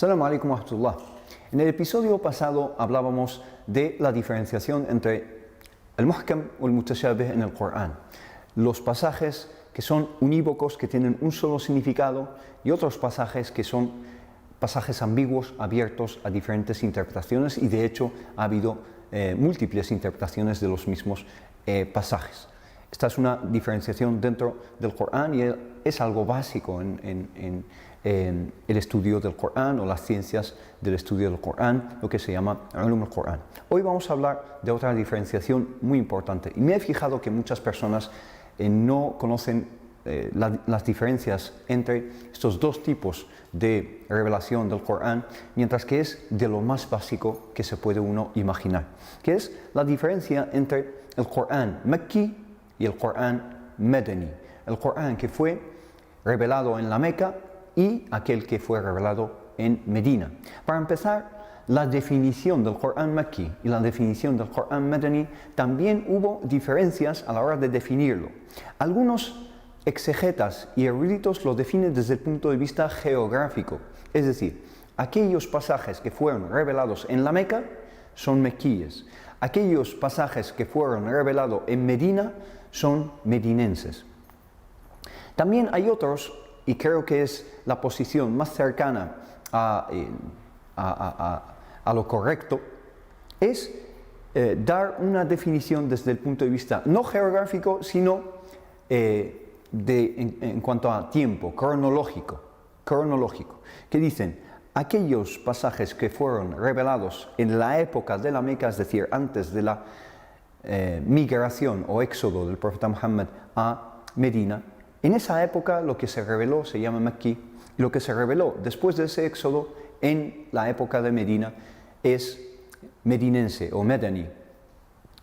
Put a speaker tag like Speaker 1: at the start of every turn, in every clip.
Speaker 1: Assalamu alaikum wa rahmatullah. En el episodio pasado hablábamos de la diferenciación entre el muhkam o el mutashabih en el Corán. Los pasajes que son unívocos, que tienen un solo significado, y otros pasajes que son pasajes ambiguos, abiertos a diferentes interpretaciones, y de hecho ha habido múltiples interpretaciones de los mismos pasajes. Esta es una diferenciación dentro del Corán y es algo básico en el estudio del Corán o las ciencias del estudio del Corán, lo que se llama ulum al-Corán. Hoy vamos a hablar de otra diferenciación muy importante y me he fijado que muchas personas no conocen las diferencias entre estos dos tipos de revelación del Corán, mientras que es de lo más básico que se puede uno imaginar, que es la diferencia entre el Corán Makki y el Corán Madani, el Corán que fue revelado en la Meca y aquel que fue revelado en Medina. Para empezar, la definición del Corán Makki y la definición del Corán Madani también hubo diferencias a la hora de definirlo. Algunos exegetas y eruditos lo definen desde el punto de vista geográfico, es decir, aquellos pasajes que fueron revelados en la Meca son mequíes, aquellos pasajes que fueron revelados en Medina son medinenses. También hay otros, y creo que es la posición más cercana a lo correcto, es dar una definición desde el punto de vista no geográfico, sino en cuanto a tiempo, cronológico, que dicen aquellos pasajes que fueron revelados en la época de la Meca, es decir, antes de la migración o éxodo del profeta Muhammad a Medina. En esa época lo que se reveló se llama Makki, y lo que se reveló después de ese éxodo en la época de Medina es medinense o Madani.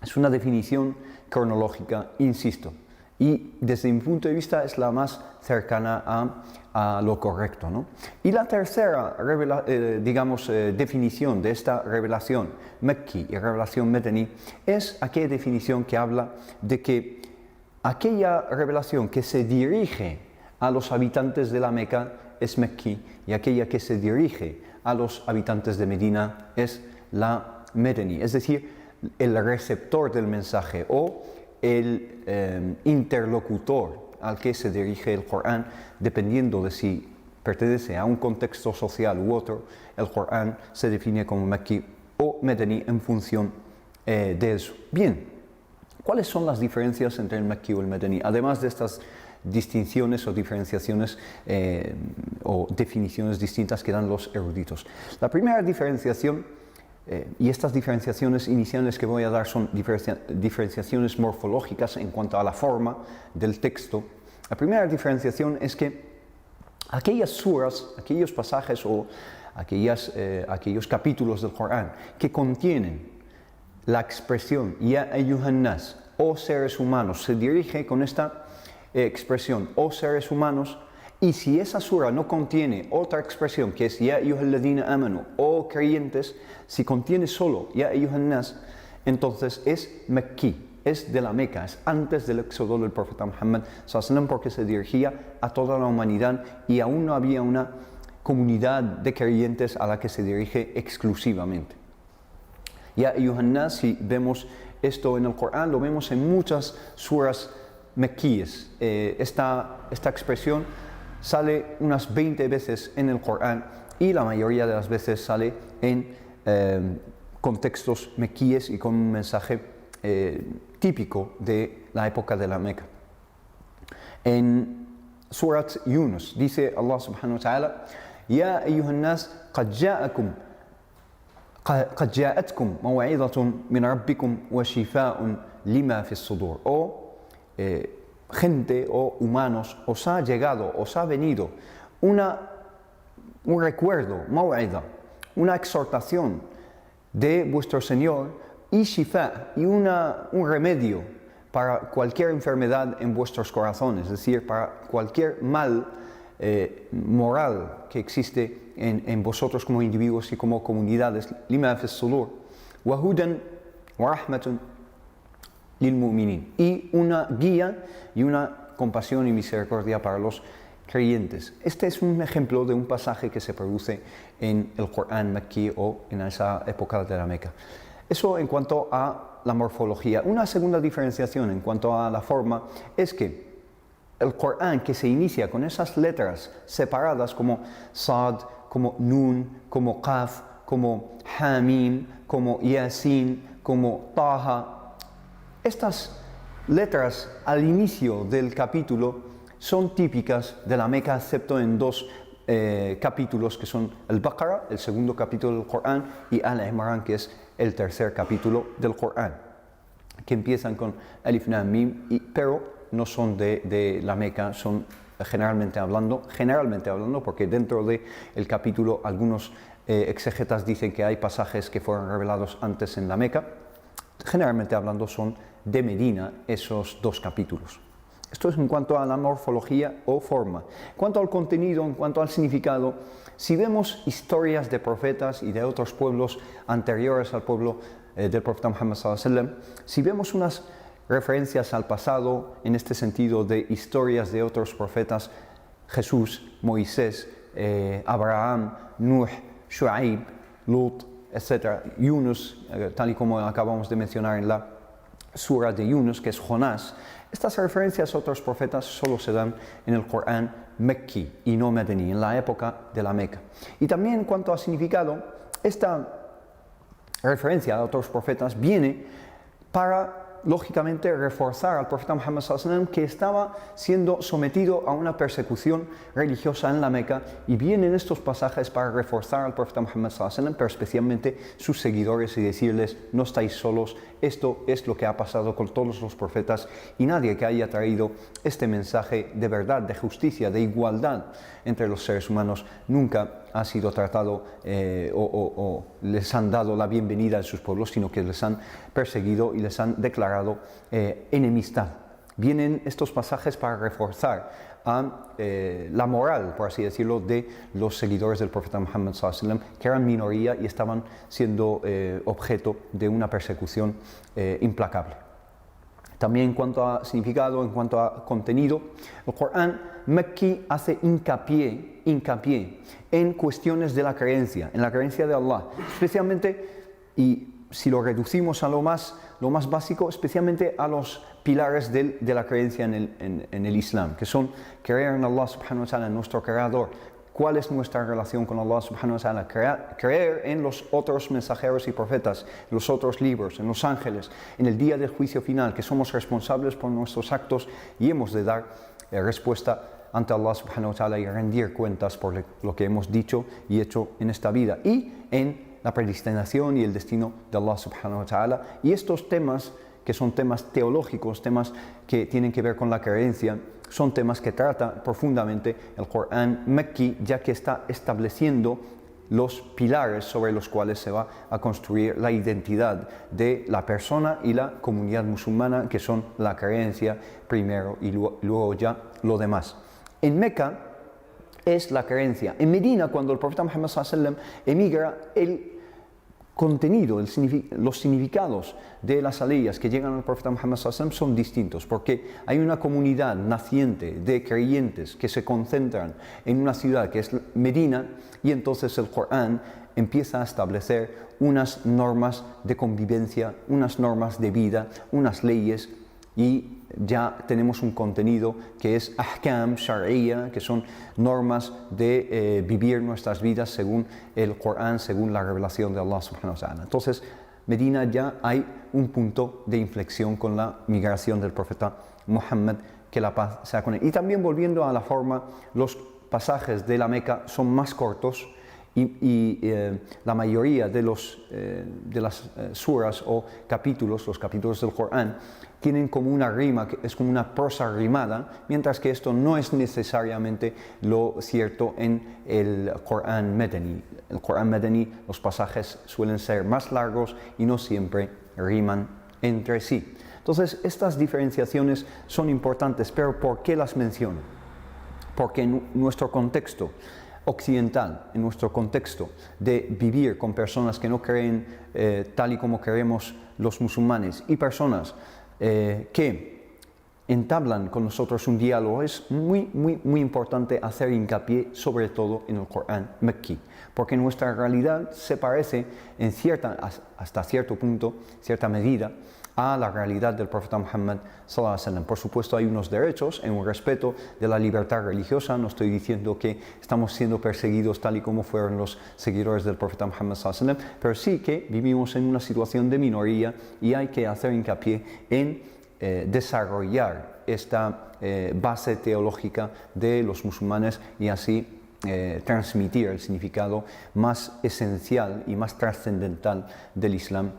Speaker 1: Es una definición cronológica, insisto, y desde mi punto de vista es la más cercana a lo correcto, ¿no? Y la tercera definición de esta revelación Makki y revelación Madani es aquella definición que habla de que aquella revelación que se dirige a los habitantes de la Meca es Makki y aquella que se dirige a los habitantes de Medina es la Madani, es decir, el receptor del mensaje o el interlocutor al que se dirige el Corán, dependiendo de si pertenece a un contexto social u otro. El Corán se define como Makki o Madani en función de eso. Bien, ¿cuáles son las diferencias entre el Makki y el Madani? Además de estas distinciones o diferenciaciones o definiciones distintas que dan los eruditos. La primera diferenciación, y estas diferenciaciones iniciales que voy a dar son diferenciaciones morfológicas en cuanto a la forma del texto. La primera diferenciación es que aquellas suras, aquellos pasajes o aquellos capítulos del Corán que contienen la expresión Ya ayyuhan nas, o seres humanos, se dirige con esta expresión, o seres humanos, y si esa sura no contiene otra expresión que es Ya ayyuhal ladina amanu, o creyentes, si contiene solo Ya ayyuhan nas, entonces es Makki, es de la Meca, es antes del éxodo del profeta Muhammad sallallahu, porque se dirigía a toda la humanidad y aún no había una comunidad de creyentes a la que se dirige exclusivamente. Ya ayyuhan nas, si vemos esto en el Corán, lo vemos en muchas suras mequíes. Esta expresión sale unas 20 veces en el Corán y la mayoría de las veces sale en contextos mequíes y con un mensaje típico de la época de la Meca. En Surat Yunus dice Allah subhanahu wa ta'ala: Ya ayyuhan nas, qad ja'atkum maw'idatun min rabbikum wa shifaa'un lima fi as-sudur. O gente o humanos, os ha llegado, os ha venido un recuerdo, maw'ida, una exhortación de vuestro Señor y shifa, y un remedio para cualquier enfermedad en vuestros corazones, es decir, para cualquier mal moral que existe en vosotros como individuos y como comunidades. Lima fi as-sudur wa hudan wa rahmatun lil mu'minin, y una guía y una compasión y misericordia para los creyentes. Este es un ejemplo de un pasaje que se produce en el Corán Mekki o en esa época de la Meca. Eso en cuanto a la morfología. Una segunda diferenciación en cuanto a la forma es que el Corán, que se inicia con esas letras separadas como Sad, como Nun, como Qaf, como Hamim, como Yasin, como Taha, estas letras al inicio del capítulo son típicas de la Meca, excepto en dos capítulos que son el Baqarah, el segundo capítulo del Corán, y Al-Imran, que es el tercer capítulo del Corán, que empiezan con Alif Lam Mim, pero no son de la Meca, son generalmente hablando, porque dentro del capítulo algunos exegetas dicen que hay pasajes que fueron revelados antes en la Meca. Generalmente hablando son de Medina esos dos capítulos. Esto es en cuanto a la morfología o forma. En cuanto al contenido, en cuanto al significado, si vemos historias de profetas y de otros pueblos anteriores al pueblo del profeta Muhammad sallallahu alaihi wasallam, si vemos unas referencias al pasado en este sentido de historias de otros profetas, Jesús, Moisés, Abraham, Nuh, Shu'aib, Lut, etc., Yunus, tal y como acabamos de mencionar en la sura de Yunus, que es Jonás. Estas referencias a otros profetas solo se dan en el Corán Mekki y no Medeni, en la época de la Meca. Y también en cuanto a significado, esta referencia a otros profetas viene para, lógicamente, reforzar al profeta Muhammad sallallahu alaihi wasallam, que estaba siendo sometido a una persecución religiosa en la Meca, y vienen estos pasajes para reforzar al profeta Muhammad sallallahu alaihi wasallam, pero especialmente sus seguidores, y decirles: no estáis solos, esto es lo que ha pasado con todos los profetas, y nadie que haya traído este mensaje de verdad, de justicia, de igualdad entre los seres humanos nunca ha sido tratado o les han dado la bienvenida en sus pueblos, sino que les han perseguido y les han declarado enemistad. Vienen estos pasajes para reforzar la moral, por así decirlo, de los seguidores del profeta Muhammad sallallahu alaihi wasallam, que eran minoría y estaban siendo objeto de una persecución implacable. También en cuanto a significado, en cuanto a contenido, el Corán Mekki hace hincapié en cuestiones de la creencia, en la creencia de Allah, especialmente, y si lo reducimos a lo más básico, especialmente a los pilares de la creencia en el Islam, que son creer en Allah subhanahu wa ta'ala, nuestro creador. ¿Cuál es nuestra relación con Allah subhanahu wa ta'ala? Creer en los otros mensajeros y profetas, en los otros libros, en los ángeles, en el día del juicio final, que somos responsables por nuestros actos y hemos de dar respuesta ante Allah subhanahu wa ta'ala y rendir cuentas por lo que hemos dicho y hecho en esta vida, y en la predestinación y el destino de Allah subhanahu wa ta'ala. Y estos temas, que son temas teológicos, temas que tienen que ver con la creencia, son temas que trata profundamente el Corán Mekki, ya que está estableciendo los pilares sobre los cuales se va a construir la identidad de la persona y la comunidad musulmana, que son la creencia primero y luego ya lo demás. En Meca es la creencia. En Medina, cuando el profeta Muhammad sallallahu alaihi wasallam emigra, el contenido, los significados de las aleyas que llegan al profeta Muhammad sallallahu alaihi wasallam son distintos, porque hay una comunidad naciente de creyentes que se concentran en una ciudad que es Medina, y entonces el Corán empieza a establecer unas normas de convivencia, unas normas de vida, unas leyes, y ya tenemos un contenido que es ahkam shar'iyya, que son normas de vivir nuestras vidas según el Corán, según la revelación de Allah subhanahu wa ta'ala. Entonces, Medina ya hay un punto de inflexión con la migración del profeta Muhammad, que la paz sea con él. Y también, volviendo a la forma, los pasajes de la Meca son más cortos, y la mayoría de las suras o capítulos, los capítulos del Corán, tienen como una rima, que es como una prosa rimada, mientras que esto no es necesariamente lo cierto en el Corán Medeni. El Corán Medeni, los pasajes suelen ser más largos y no siempre riman entre sí. Entonces, estas diferenciaciones son importantes, pero ¿por qué las menciono? Porque en nuestro contexto occidental, en nuestro contexto de vivir con personas que no creen tal y como creemos los musulmanes, y personas que entablan con nosotros un diálogo, es muy importante hacer hincapié sobre todo en el Corán Mekki, porque nuestra realidad se parece hasta cierto punto, cierta medida, a la realidad del profeta Muhammad sallallahu alaihi wasallam. Por supuesto hay unos derechos en un respeto de la libertad religiosa, no estoy diciendo que estamos siendo perseguidos tal y como fueron los seguidores del profeta Muhammad sallallahu alaihi wasallam, pero sí que vivimos en una situación de minoría y hay que hacer hincapié en desarrollar esta base teológica de los musulmanes y así transmitir el significado más esencial y más trascendental del Islam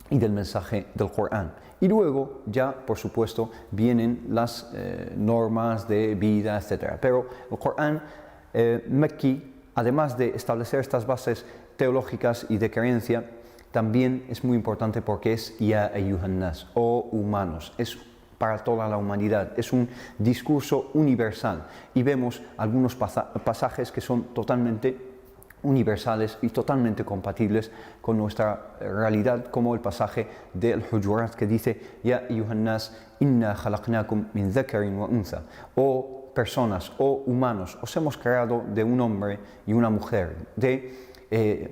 Speaker 1: y del mensaje del Corán. Y luego ya, por supuesto, vienen las normas de vida, etc. Pero el Corán Mekki, además de establecer estas bases teológicas y de creencia, también es muy importante porque es Ya Ayyuhan Nas, o humanos, es para toda la humanidad, es un discurso universal y vemos algunos pasajes que son totalmente universales y totalmente compatibles con nuestra realidad, como el pasaje del Hujurat que dice Ya Ayyuhan Nas, inna khalaqnakum min dhakarin wa untha, o personas, o humanos, os hemos creado de un hombre y una mujer, de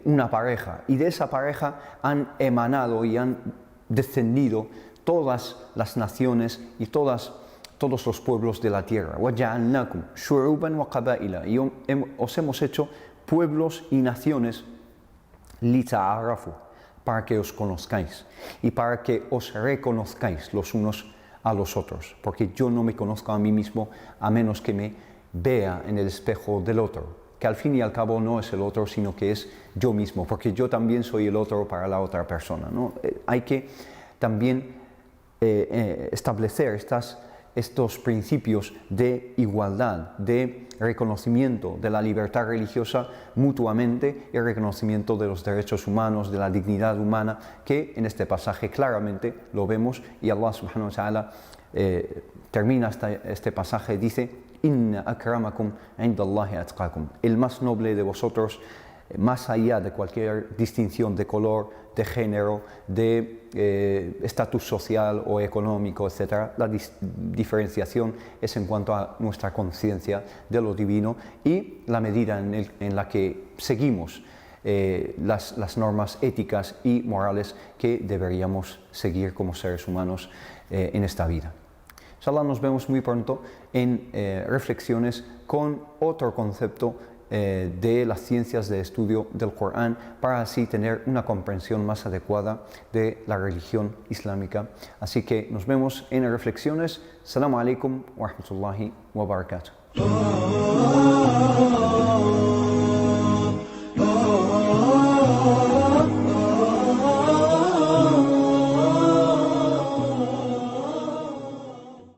Speaker 1: una pareja, y de esa pareja han emanado y han descendido todas las naciones y todos los pueblos de la tierra. وَجَعَلْنَاكُمْ شُعُوبًا وَقَبَائِلًا, y os hemos hecho pueblos y naciones لِتَعَارَفُوا, para que os conozcáis y para que os reconozcáis los unos a los otros, porque yo no me conozco a mí mismo a menos que me vea en el espejo del otro, que al fin y al cabo no es el otro, sino que es yo mismo, porque yo también soy el otro para la otra persona, ¿no? Hay que también establecer estos principios de igualdad, de reconocimiento de la libertad religiosa mutuamente y reconocimiento de los derechos humanos, de la dignidad humana, que en este pasaje claramente lo vemos, y Allah subhanahu wa ta'ala termina este pasaje, dice Inna akramakum indallahi atqakum, el más noble de vosotros, más allá de cualquier distinción de color, de género, de estatus social o económico, etc. La diferenciación es en cuanto a nuestra conciencia de lo divino y la medida en la que seguimos las normas éticas y morales que deberíamos seguir como seres humanos en esta vida. Inshallah, nos vemos muy pronto en reflexiones con otro concepto de las ciencias de estudio del Corán, para así tener una comprensión más adecuada de la religión islámica. Así que nos vemos en reflexiones. Assalamu alaikum wa rahmatullahi wa barakatuh.